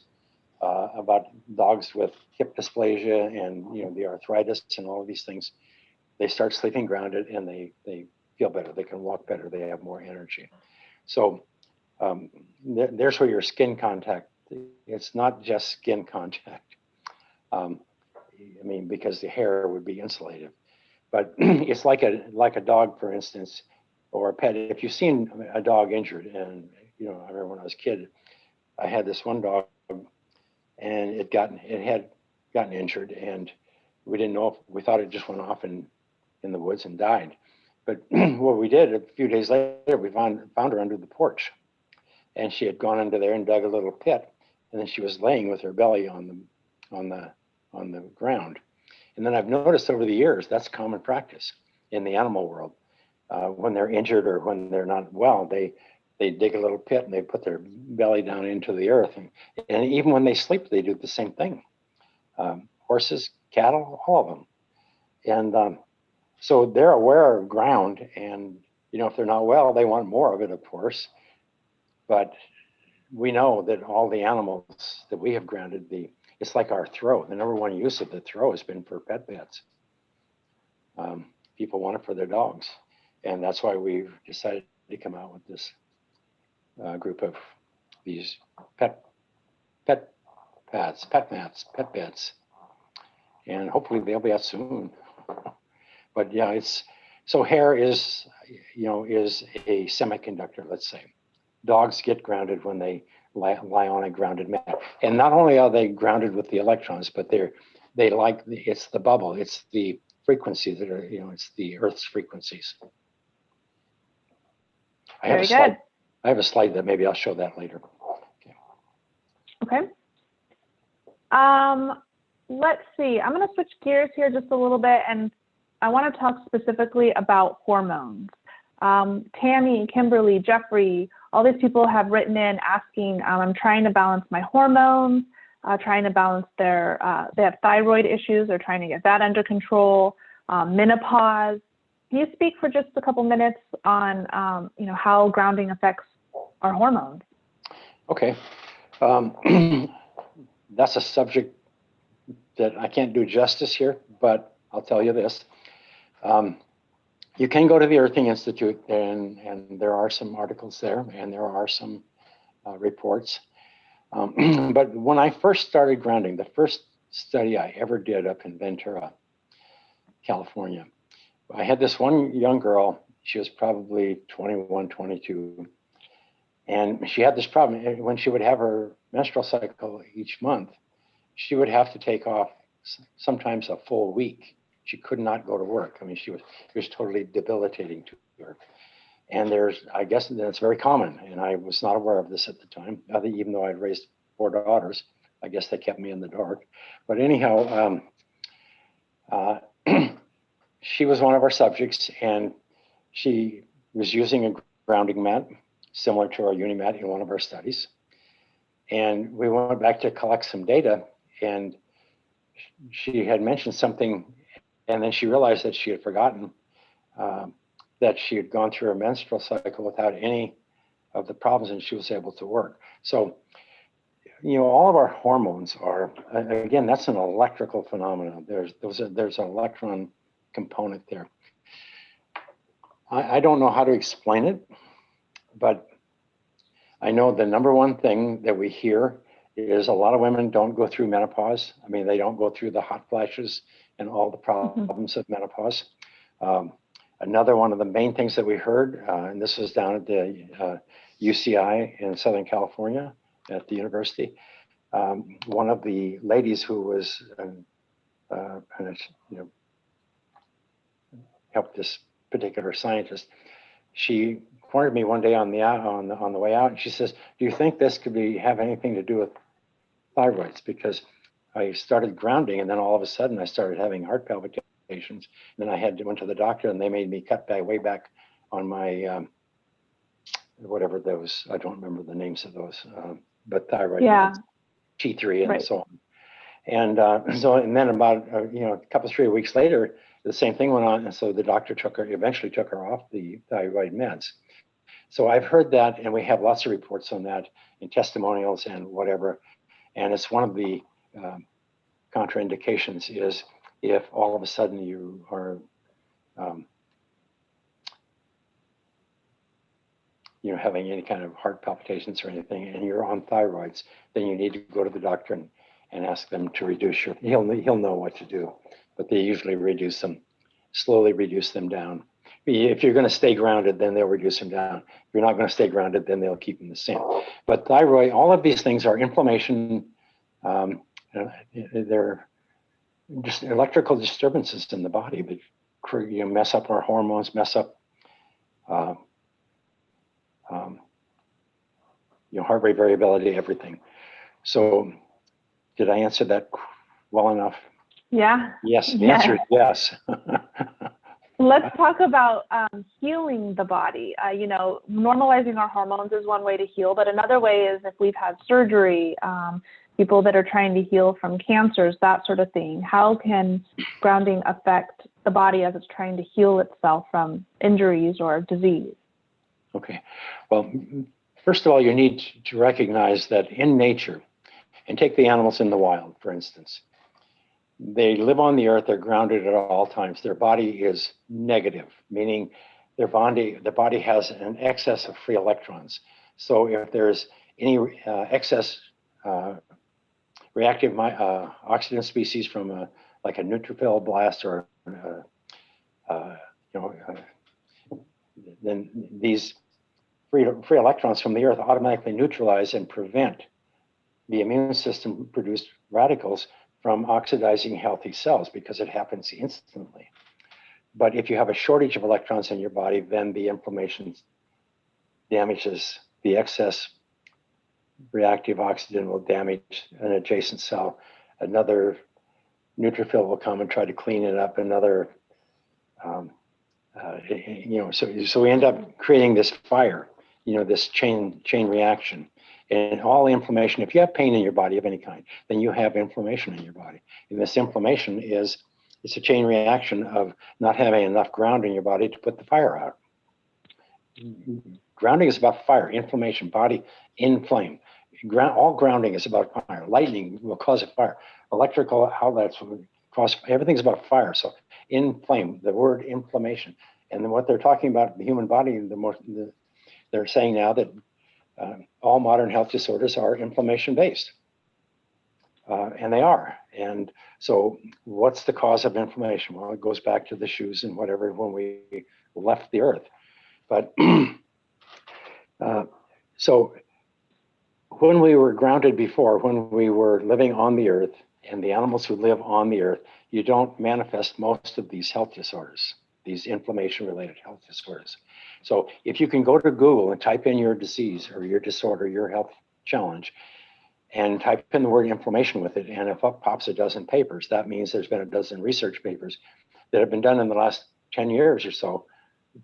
about dogs with hip dysplasia and the arthritis and all of these things. They start sleeping grounded and they feel better. They can walk better. They have more energy. So there's where your skin contact. It's not just skin contact. Because the hair would be insulated, But it's like a dog, for instance, or a pet. If you've seen a dog injured, and I remember when I was a kid, I had this one dog, and it had gotten injured, and we didn't know if we thought it just went off in the woods and died. But what we did a few days later, we found her under the porch, and she had gone under there and dug a little pit, and then she was laying with her belly on the ground. And then I've noticed over the years that's common practice in the animal world. When they're injured or when they're not well, they dig a little pit and they put their belly down into the earth. And even when they sleep, they do the same thing. Horses, cattle, all of them. And so they're aware of ground. And, if they're not well, they want more of it, of course. But we know that all the animals that we have grounded, it's like our throw. The number one use of the throw has been for pet beds. People want it for their dogs. And that's why we've decided to come out with this group of these pet mats, pet beds. And hopefully they'll be out soon. But yeah, so hair is a semiconductor, let's say. Dogs get grounded when they lie on a grounded mat. And not only are they grounded with the electrons, but it's the bubble, it's the frequencies that are, it's the Earth's frequencies. I have a slide that maybe I'll show that later. Okay. Let's see. I'm going to switch gears here just a little bit, and I want to talk specifically about hormones. Tammy, Kimberly, Jeffrey, all these people have written in asking, I'm trying to balance my hormones, trying to balance they have thyroid issues, they're trying to get that under control, menopause. Can you speak for just a couple minutes on, how grounding affects our hormones? Okay. That's a subject that I can't do justice here, but I'll tell you this. You can go to the Earthing Institute, and there are some articles there, and there are some reports. But when I first started grounding, the first study I ever did up in Ventura, California, I had this one young girl. She was probably 21, 22. And she had this problem. When she would have her menstrual cycle each month, she would have to take off sometimes a full week. She could not go to work. I mean, it was totally debilitating to her. And I guess that's very common. And I was not aware of this at the time, even though I'd raised 4 daughters. I guess they kept me in the dark. But anyhow, she was one of our subjects, and she was using a grounding mat similar to our Unimat in one of our studies. And we went back to collect some data, and she had mentioned something, and then she realized that she had forgotten that she had gone through her menstrual cycle without any of the problems, and she was able to work. So, all of our hormones are, again, that's an electrical phenomenon. There's an electron component there. I don't know how to explain it, but I know the number one thing that we hear is a lot of women don't go through menopause. I mean, they don't go through the hot flashes and all the problems of menopause. Another one of the main things that we heard, and this was down at the UCI in Southern California at the university, one of the ladies who was helped this particular scientist, she cornered me one day on the way out, and she says, "Do you think this could have anything to do with thyroids?" Because I started grounding, and then all of a sudden I started having heart palpitations. And then I went to the doctor, and they made me cut way back on my whatever those, I don't remember the names of those, but thyroid, T3 and so on. And and then about a couple 3 weeks later, the same thing went on, and so the doctor eventually took her off the thyroid meds. So I've heard that, and we have lots of reports on that in testimonials and whatever. And it's one of the contraindications is if all of a sudden you are having any kind of heart palpitations or anything, and you're on thyroids, then you need to go to the doctor and ask them to reduce he'll know what to do, but they usually reduce them slowly reduce them down. If you're going to stay grounded, then they'll reduce them down. If you're not going to stay grounded, then they'll keep them the same. But thyroid, all of these things are inflammation. They're just electrical disturbances in the body that mess up our hormones, mess up heart rate variability, everything. So did I answer that well enough? Yeah. Yes, the answer is yes. Let's talk about healing the body. Normalizing our hormones is one way to heal, but another way is if we've had surgery, people that are trying to heal from cancers, that sort of thing. How can grounding affect the body as it's trying to heal itself from injuries or disease? Okay. Well, first of all, you need to recognize that in nature, and take the animals in the wild, for instance, they live on the earth, they're grounded at all times. Their body is negative, meaning the body has an excess of free electrons. So if there's any excess reactive oxygen species from like a neutrophil blast or then these free electrons from the earth automatically neutralize and prevent the immune system produced radicals from oxidizing healthy cells because it happens instantly. But if you have a shortage of electrons in your body, then the inflammation damages the excess reactive oxygen will damage an adjacent cell. Another neutrophil will come and try to clean it up. Another, so we end up creating this fire, this chain reaction. And all inflammation, if you have pain in your body of any kind, then you have inflammation in your body. And this inflammation it's a chain reaction of not having enough ground in your body to put the fire out. Grounding is about fire, inflammation, body inflame. All grounding is about fire. Lightning will cause a fire. Electrical outlets will cause, everything's about fire. So inflame, the word inflammation. And then what they're talking about, the human body, they're saying now that all modern health disorders are inflammation-based. And they are. And so what's the cause of inflammation? Well, it goes back to the shoes and whatever when we left the earth. But so when we were grounded before, when we were living on the earth and the animals who live on the earth, you don't manifest most of these health disorders, these inflammation-related health disorders. So if you can go to Google and type in your disease or your disorder, your health challenge, and type in the word inflammation with it, and if up pops a dozen papers, that means there's been a dozen research papers that have been done in the last 10 years or so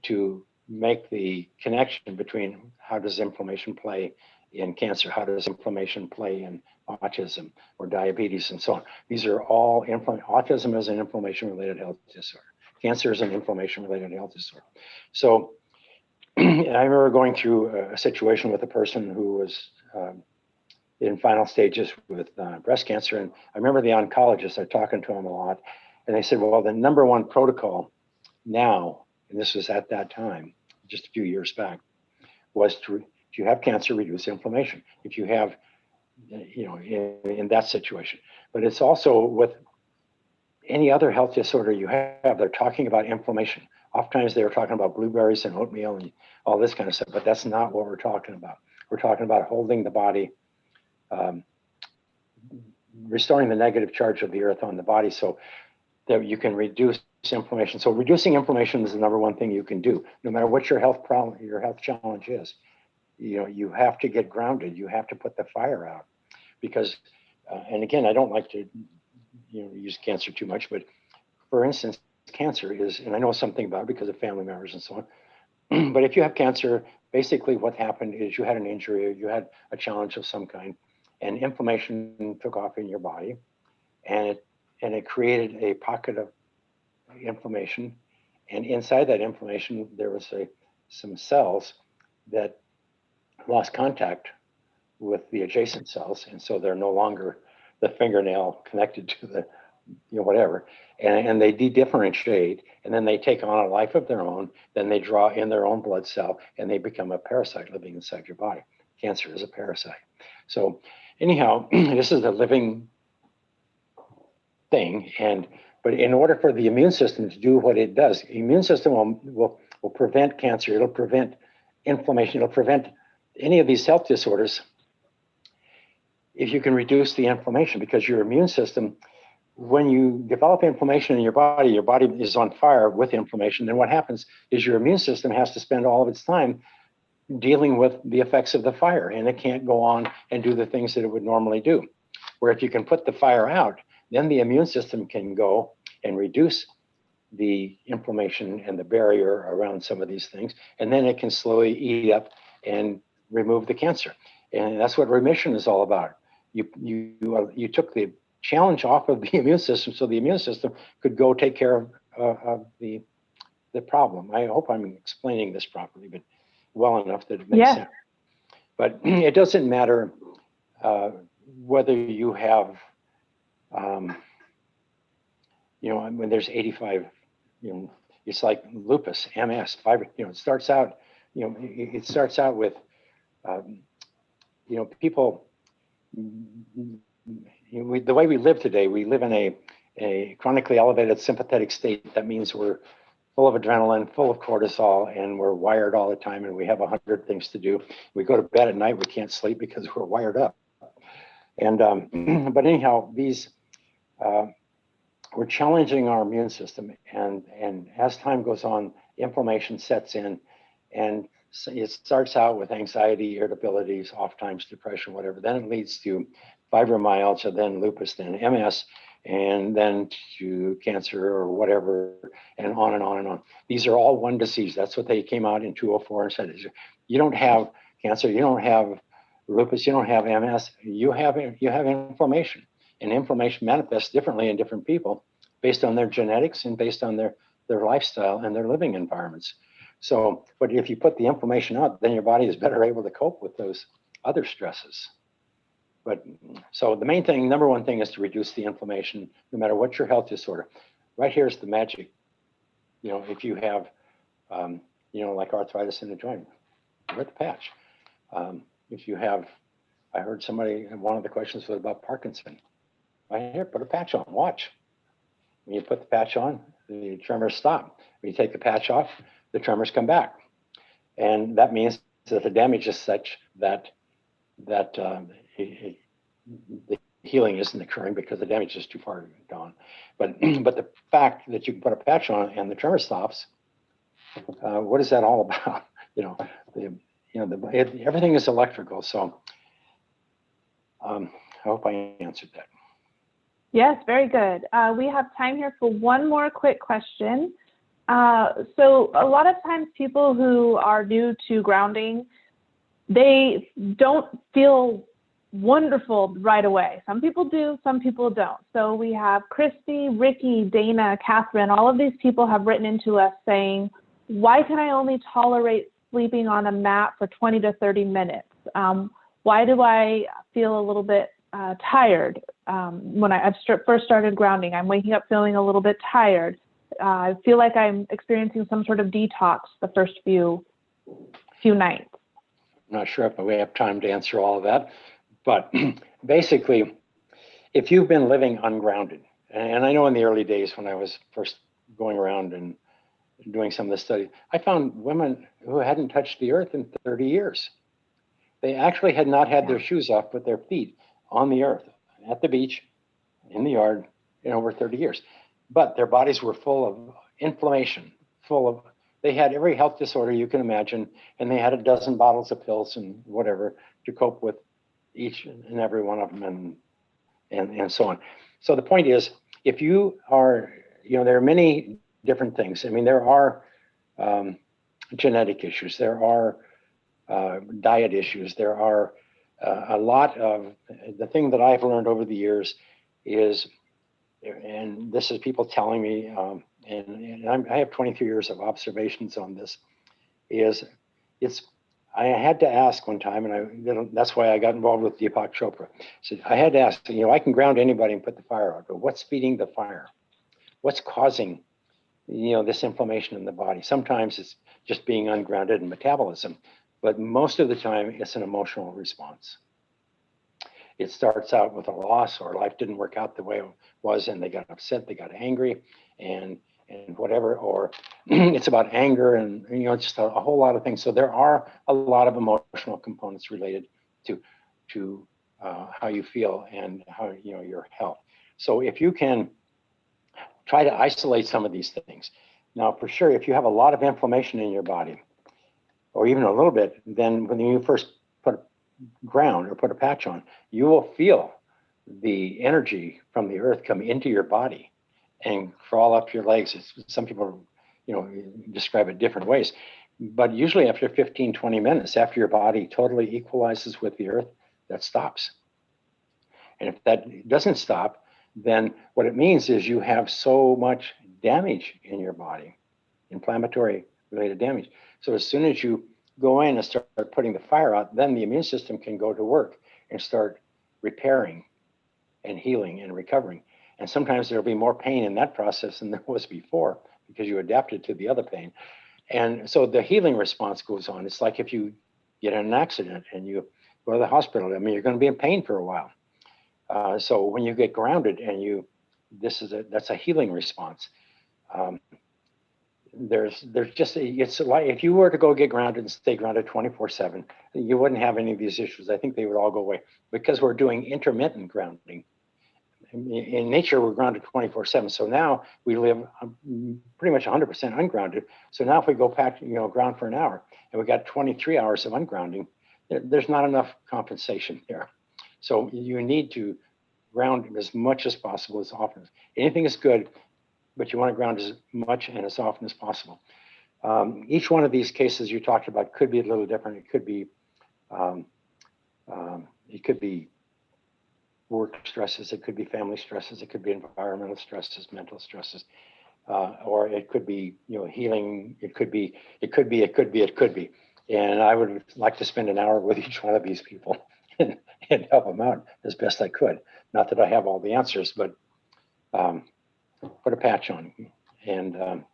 to make the connection between how does inflammation play in cancer, how does inflammation play in autism or diabetes and so on. These are all, autism is an inflammation-related health disorder. Cancer is an inflammation-related health disorder. So I remember going through a situation with a person who was in final stages with breast cancer. And I remember the oncologist, I was talking to him a lot, and they said, well, the number one protocol now, and this was at that time, just a few years back, was to, if you have cancer, reduce inflammation. If you have, in that situation. But it's also with any other health disorder you have, they're talking about inflammation. Oftentimes they were talking about blueberries and oatmeal and all this kind of stuff, but that's not what we're talking about. We're talking about holding the body, restoring the negative charge of the earth on the body so that you can reduce inflammation. So reducing inflammation is the number one thing you can do, no matter what your health problem, your health challenge is. You have to get grounded. You have to put the fire out because, and again, I don't like to use cancer too much, but for instance, cancer is, and I know something about it because of family members and so on, but if you have cancer, basically what happened is you had an injury or you had a challenge of some kind and inflammation took off in your body and it created a pocket of inflammation. And inside that inflammation, there was some cells that lost contact with the adjacent cells. And so they're no longer the fingernail connected to the, whatever. And they de-differentiate and then they take on a life of their own. Then they draw in their own blood cell and they become a parasite living inside your body. Cancer is a parasite. So anyhow, this is a living thing. And But in order for the immune system to do what it does, the immune system will prevent cancer. It'll prevent inflammation. It'll prevent any of these health disorders if you can reduce the inflammation, because your immune system, when you develop inflammation in your body is on fire with inflammation. Then what happens is your immune system has to spend all of its time dealing with the effects of the fire, and it can't go on and do the things that it would normally do. Where if you can put the fire out, then the immune system can go and reduce the inflammation and the barrier around some of these things, and then it can slowly eat up and remove the cancer. And that's what remission is all about. You took the challenge off of the immune system, so the immune system could go take care of the problem. I hope I'm explaining this properly, but well enough that it makes sense. But it doesn't matter whether you have, when there's 85, it's like lupus, MS, it starts out, it starts out with, people, the way we live today, we live in a chronically elevated sympathetic state. That means we're full of adrenaline, full of cortisol, and we're wired all the time, and we have 100 things to do. We go to bed at night, we can't sleep because we're wired up. And but anyhow, we're challenging our immune system, and as time goes on, inflammation sets in, and it starts out with anxiety, irritabilities, oftentimes depression, whatever. Then it leads to fibromyalgia, then lupus, then MS, and then to cancer or whatever, and on and on and on. These are all one disease. That's what they came out in 2004 and said. You don't have cancer, you don't have lupus, you don't have MS, you have inflammation. And inflammation manifests differently in different people based on their genetics and based on their lifestyle and their living environments. So, but if you put the inflammation out, then your body is better able to cope with those other stresses. But so the main thing, number one thing, is to reduce the inflammation, no matter what your health disorder. Right here's the magic. If you have, like arthritis in the joint, wear the patch. If you have, I heard somebody, one of the questions was about Parkinson. Right here, put a patch on, watch. When you put the patch on, the tremors stop. When you take the patch off, the tremors come back. And that means that the damage is such that the healing isn't occurring because the damage is too far gone. But the fact that you can put a patch on and the tremor stops, what is that all about? Everything is electrical. So I hope I answered that. Yes, very good. We have time here for one more quick question. So a lot of times people who are new to grounding, they don't feel wonderful right away. Some people do, some people don't. So we have Christy, Ricky, Dana, Catherine, all of these people have written into us saying, why can I only tolerate sleeping on a mat for 20 to 30 minutes? Why do I feel a little bit tired when I first started grounding? I'm waking up feeling a little bit tired. I feel like I'm experiencing some sort of detox the first few nights. I'm not sure if we have time to answer all of that, but basically, if you've been living ungrounded, and I know in the early days when I was first going around and doing some of this study, I found women who hadn't touched the earth in 30 years. They actually had not had their shoes off with their feet on the earth, at the beach, in the yard, in over 30 years. But their bodies were full of inflammation, they had every health disorder you can imagine, and they had a dozen bottles of pills and whatever to cope with each and every one of them, and so on. So the point is, if you are, there are many different things. I mean, there are genetic issues, there are diet issues, there are a lot of, the thing that I've learned over the years is, and this is people telling me, and I have 23 years of observations on this, I had to ask one time, and that's why I got involved with Deepak Chopra. So I had to ask, I can ground anybody and put the fire out, but what's feeding the fire? What's causing, this inflammation in the body? Sometimes it's just being ungrounded in metabolism, but most of the time it's an emotional response. it starts out with a loss, or life didn't work out the way it was, and they got upset, they got angry, and whatever, or it's about anger, and just a whole lot of things. So there are a lot of emotional components related to how you feel and how your health. So if you can try to isolate some of these things. Now, for sure, if you have a lot of inflammation in your body, or even a little bit, then when you first put a ground or put a patch on, you will feel the energy from the earth come into your body and crawl up your legs. Some people, describe it different ways, but usually after 15, 20 minutes, after your body totally equalizes with the earth, that stops. And if that doesn't stop, then what it means is you have so much damage in your body, inflammatory related damage. So as soon as you go in and start putting the fire out, then the immune system can go to work and start repairing and healing and recovering. And sometimes there'll be more pain in that process than there was before because you adapted to the other pain. And so the healing response goes on. It's like if you get in an accident and you go to the hospital, you're going to be in pain for a while. So when you get grounded and that's a healing response. There's just, it's like if you were to go get grounded and stay grounded 24/7, you wouldn't have any of these issues. I think they would all go away because we're doing intermittent grounding. In nature, we're grounded 24/7. So now we live pretty much 100% ungrounded. So now if we go back, ground for an hour and we got 23 hours of ungrounding, there's not enough compensation there. So you need to ground as much as possible, as often. Anything is good, but you want to ground as much and as often as possible. Each one of these cases you talked about could be a little different. It could be work stresses, it could be family stresses, it could be environmental stresses, mental stresses, or it could be healing. It could be. And I would like to spend an hour with each one of these people and help them out as best I could. Not that I have all the answers, but put a patch on. And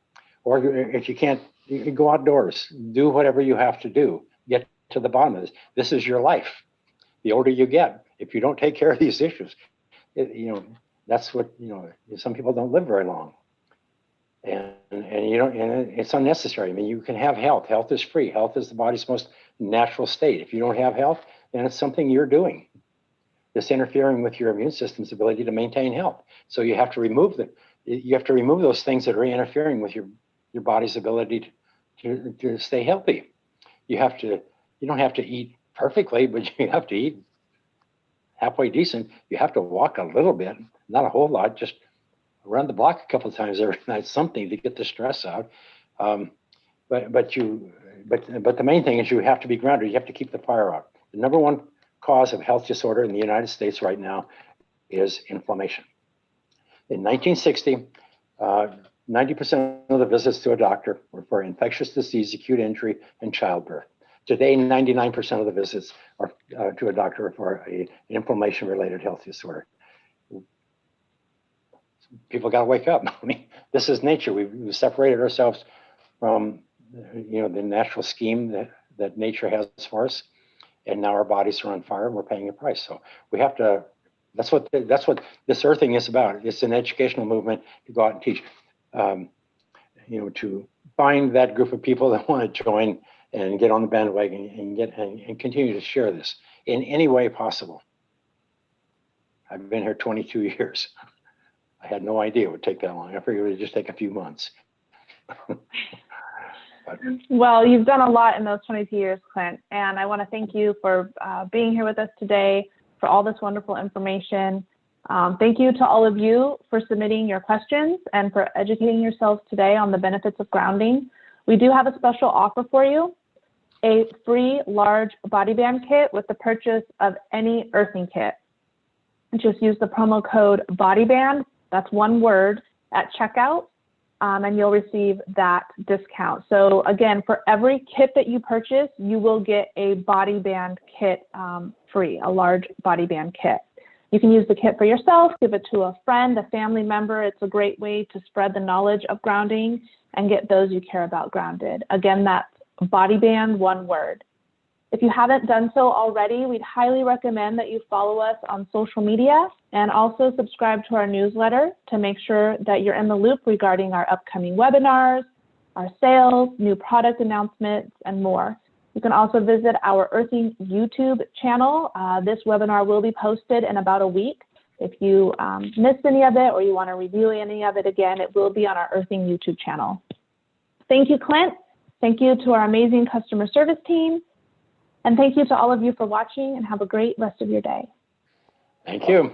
or if you can't, you can go outdoors, do whatever you have to do, get to the bottom of this. This is your life. The older you get, if you don't take care of these issues, that's what, some people don't live very long. And it's unnecessary. I mean, you can have health. Health is free. Health is the body's most natural state. If you don't have health, then it's something you're doing that's interfering with your immune system's ability to maintain health. So you have to remove those things that are interfering with your body's ability to stay healthy. You don't have to eat perfectly, but you have to eat halfway decent. You have to walk a little bit, not a whole lot, just run the block a couple of times every night, something to get the stress out. But the main thing is you have to be grounded. You have to keep the fire out. The number one cause of health disorder in the United States right now is inflammation. In 1960, 90% of the visits to a doctor were for infectious disease, acute injury, and childbirth. Today, 99% of the visits are to a doctor for an inflammation-related health disorder. People got to wake up. I mean, this is nature. We've separated ourselves from, the natural scheme that nature has for us, and now our bodies are on fire, and we're paying a price. So we have to. That's what this earthing is about. It's an educational movement to go out and teach. To find that group of people that want to join and get on the bandwagon and continue to share this in any way possible. I've been here 22 years. I had no idea it would take that long. I figured it would just take a few months. Well, you've done a lot in those 22 years, Clint, and I want to thank you for being here with us today, for all this wonderful information. Thank you to all of you for submitting your questions and for educating yourselves today on the benefits of grounding. We do have a special offer for you, a free large body band kit with the purchase of any earthing kit. Just use the promo code BODYBAND, that's one word, at checkout, and you'll receive that discount. So again, for every kit that you purchase, you will get a body band kit free, a large body band kit. You can use the kit for yourself, give it to a friend, a family member. It's a great way to spread the knowledge of grounding and get those you care about grounded. Again, that's body band, one word. If you haven't done so already, we'd highly recommend that you follow us on social media and also subscribe to our newsletter to make sure that you're in the loop regarding our upcoming webinars, our sales, new product announcements, and more. You can also visit our Earthing YouTube channel. This webinar will be posted in about a week. If you missed any of it or you want to review any of it again, it will be on our Earthing YouTube channel. Thank you, Clint. Thank you to our amazing customer service team. And thank you to all of you for watching, and have a great rest of your day. Thank you.